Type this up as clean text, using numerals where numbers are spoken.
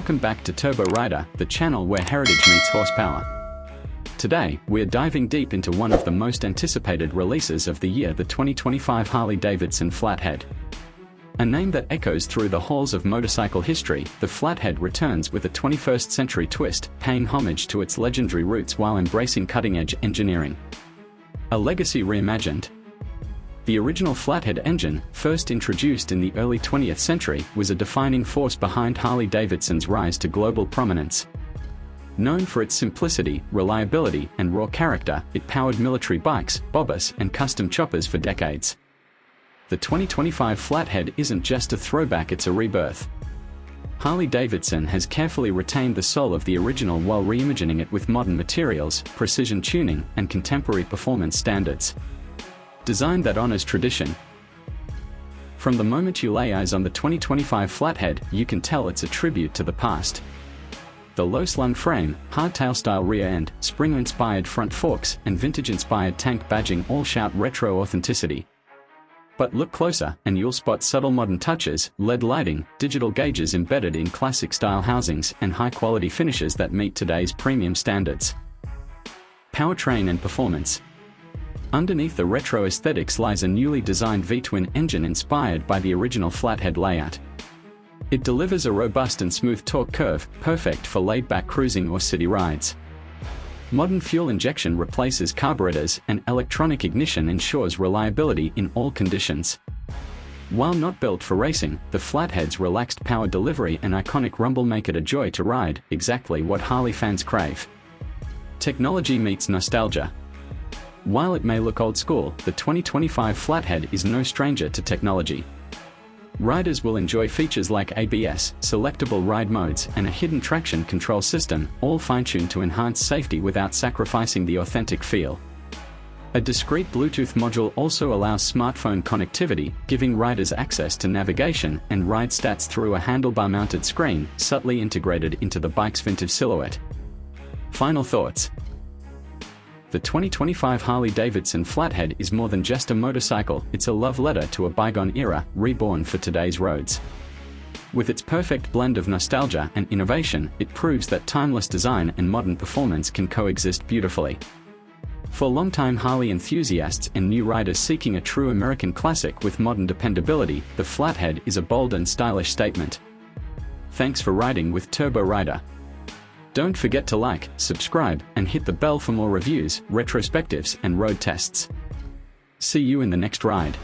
Welcome back to Turbo Rider, the channel where heritage meets horsepower. Today, we're diving deep into one of the most anticipated releases of the year, the 2025 Harley-Davidson Flathead. A name that echoes through the halls of motorcycle history, the Flathead returns with a 21st century twist, paying homage to its legendary roots while embracing cutting-edge engineering. A legacy reimagined. The original Flathead engine, first introduced in the early 20th century, was a defining force behind Harley-Davidson's rise to global prominence. Known for its simplicity, reliability, and raw character, it powered military bikes, bobbers, and custom choppers for decades. The 2025 Flathead isn't just a throwback, it's a rebirth. Harley-Davidson has carefully retained the soul of the original while reimagining it with modern materials, precision tuning, and contemporary performance standards. Design that honors tradition. From the moment you lay eyes on the 2025 Flathead, you can tell it's a tribute to the past. The low-slung frame, hardtail-style rear end, spring-inspired front forks, and vintage-inspired tank badging all shout retro authenticity. But look closer, and you'll spot subtle modern touches: LED lighting, digital gauges embedded in classic-style housings, and high-quality finishes that meet today's premium standards. Powertrain and performance. Underneath the retro aesthetics lies a newly designed V-twin engine inspired by the original Flathead layout. It delivers a robust and smooth torque curve, perfect for laid-back cruising or city rides. Modern fuel injection replaces carburetors, and electronic ignition ensures reliability in all conditions. While not built for racing, the Flathead's relaxed power delivery and iconic rumble make it a joy to ride, exactly what Harley fans crave. Technology meets nostalgia. While it may look old school, the 2025 Flathead is no stranger to technology. Riders will enjoy features like ABS, selectable ride modes, and a hidden traction control system, all fine-tuned to enhance safety without sacrificing the authentic feel. A discrete Bluetooth module also allows smartphone connectivity, giving riders access to navigation and ride stats through a handlebar-mounted screen, subtly integrated into the bike's vintage silhouette. Final thoughts. The 2025 Harley-Davidson Flathead is more than just a motorcycle, it's a love letter to a bygone era, reborn for today's roads. With its perfect blend of nostalgia and innovation, it proves that timeless design and modern performance can coexist beautifully. For longtime Harley enthusiasts and new riders seeking a true American classic with modern dependability, the Flathead is a bold and stylish statement. Thanks for riding with Turbo Rider. Don't forget to like, subscribe, and hit the bell for more reviews, retrospectives, and road tests. See you in the next ride.